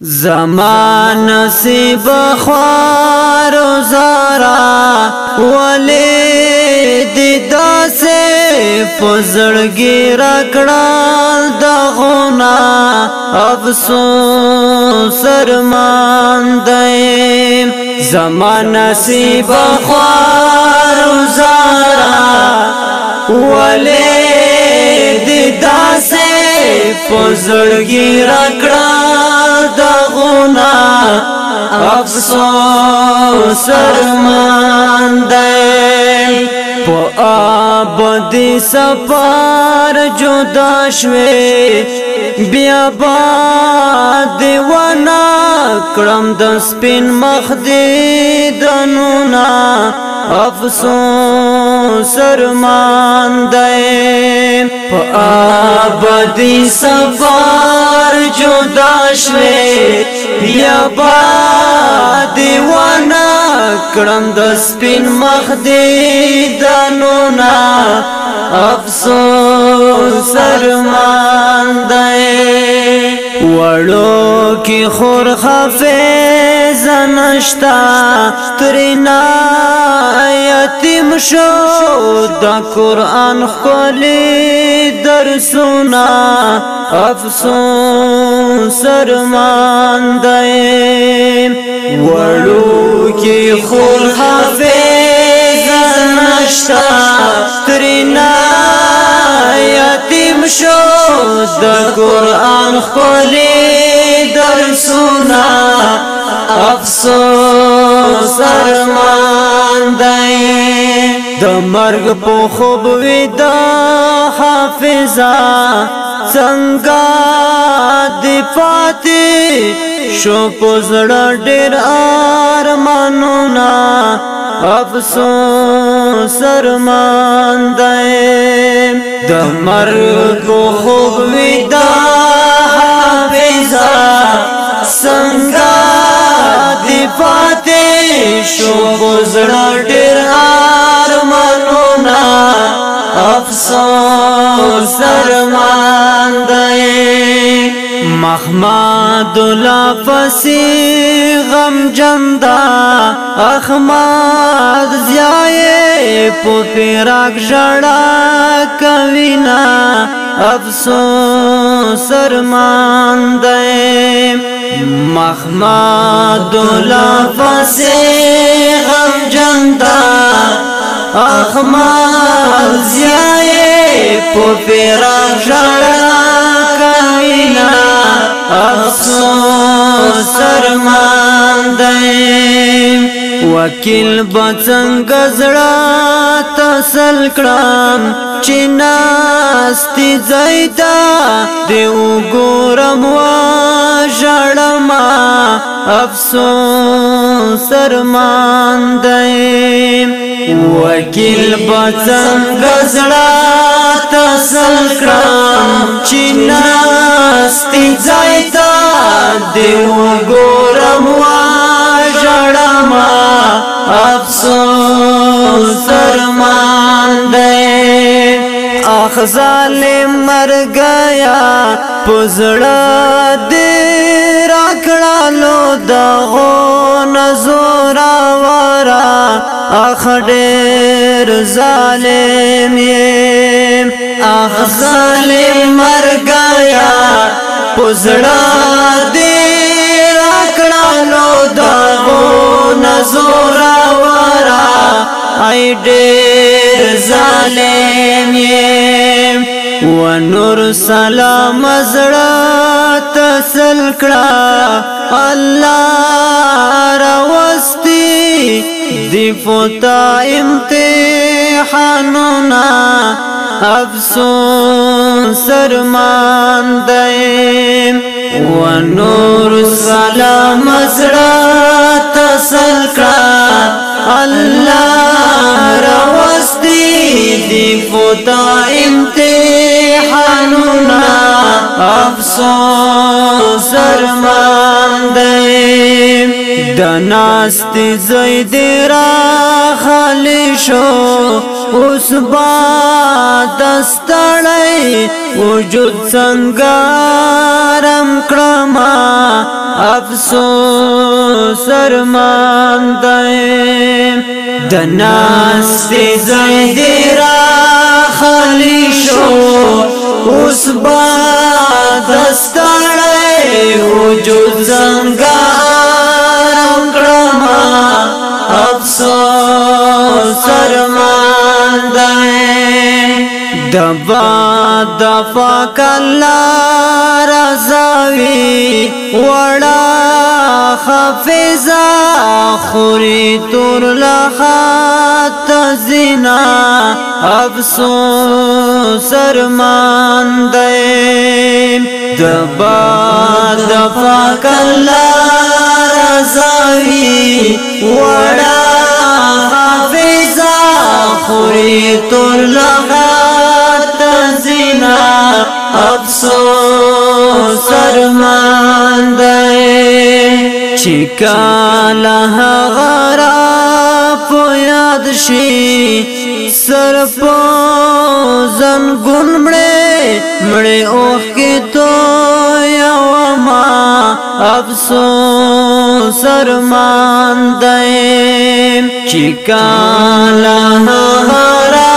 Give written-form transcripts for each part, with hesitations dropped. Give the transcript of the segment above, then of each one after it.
زمان نصیب خوار و زارا ولی دیدا سے پزړګي راکړل دغونا افسوس سرمان دیم زمان نصیب خوار و زارا ولی دیدا سے پزړګي راکړل دغونا افسوس سرمان دیم پو آبادی سفر جدا شوی بیا با دیوانا کرم د سپین مخ دی دنونا افسوس سرمان دیم پو آبادی سفر جدا شوی بیا با دیوانا کرم د سپین مخ دی دنونا افسوس سرمان دی وړو کی خور حافظ نشتا ترینا یتیم شو د قرآن خلی درسونا افسوس سرمان دی وړو کی خور حافظ نشتا ترینا یتیم شو د قرآن خلی درسونا افسوس سرمان دی د مرګ په خوب ودا حافظا څنګه دی پاتې شو پزړه ډېر ارمانونه افسوس سرمان دی د مرګ په خوب ودا حافظا څنګه دی پاتې شو پزړه ډېر ارمانونه افسوس سرمان دی محمد الله فسی غم جندا احمد زیای په فراق جړه کوینا افسوس سرمان دی محمد الله فسی غم جندا احمد زیای په فراق جړه کوینا افسوس سرمان دی وکیل بڅنګ زړه تسل کړم چې ناستی زیدا دی وګورم وا ژړم افسوس سرمان دی وکیل بڅنګ زړه تسل کړم چې ناستی زیدا دی وګورم وا ژړم افسوس سرمان دی اخ ظالم مر گیا پزړه دې راکړلو دغو نزورا ورا اخ ډېر ظالم یم اخ ظالم مر گیا پزړه دې راکړلو دغو نزورا ورا ای ډېر ظالم یم و نور سلام زړه تسل کړه الله راوستي دی فوتا امتحانونه افسوس سرمان دی و نور سلام زړه تسل کړه الله راوستي دی فوتا امتحانونه افسوس سرمان دی د ناستی زید را خالی شو اوس با دستړی وجود څنګه رم کړما افسوس ارمان دی د ناستې ځای دې را خالي شو اوس با دستړی وجود څنګه رم کړما افسوس ارمان دی دبا دفا کلا رضاوی وڑا خفزا خوری تور لخات زنا افسوس ارمان دی دبا دفا کلا رضاوی وڑا خفزا خوری تور لخات زنا افسوس ارمان دی چکالا غرا پو یاد شي سر پو زنگون مڑے اوخ کی تو یوما افسوس ارمان دی چکالا غرا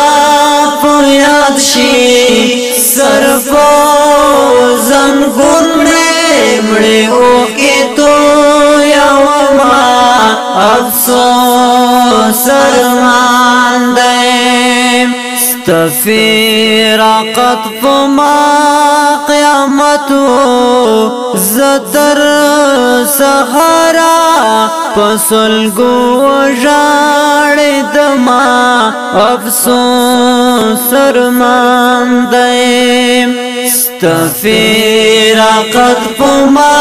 پو یاد شي سر پو زنگون مڑے اوخ کی تو یوما افسوس ارمان دی ستفیرقت فما قیامتو زتر سخرا پسلگو وجاڑ دما افسوس ارمان دی ستفیرقت فما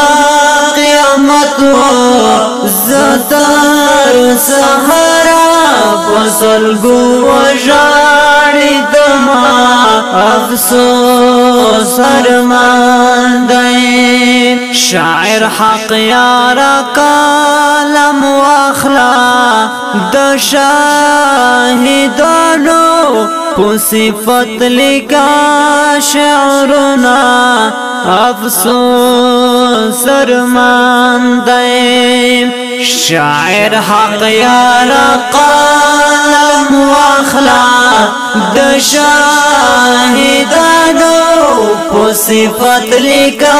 قیامتو زتر سحرا پسلگو وجاڑی دما افسوس ارمان دی شاعر حق یارا کالم واخلا د شاہدانو پو صفت لکا شعرنا افسوس ارمان دی شاعر حق یارا قلم واخلا د شاہدانو پو صفت لکا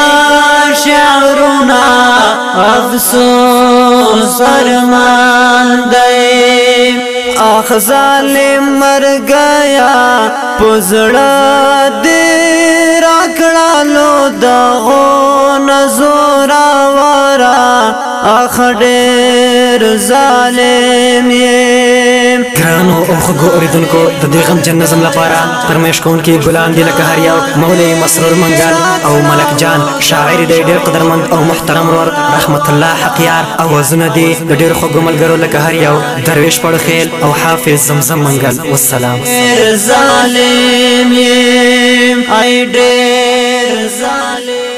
شعرنا افسوس ارمان دی آخ ظالم مر گیا پزڑا دے راکڑالو داغو نزورا وارا آخ دیر ظالم یم گرانو اوخ گو اوریدن کو ددی غم جن نظم لپارا پرمیش کون کی گلان دی لکه هر یو مولی مسرور منگل او ملک جان شاعر دی ډیر قدرمند او محترم رور رحمت الله حقیار او وزن دی ډیر خو ګملګرو لکه هر یو درویش پړ خیل او حافظ زمزم منگل والسلام ظالم یم ای ډیر ظالم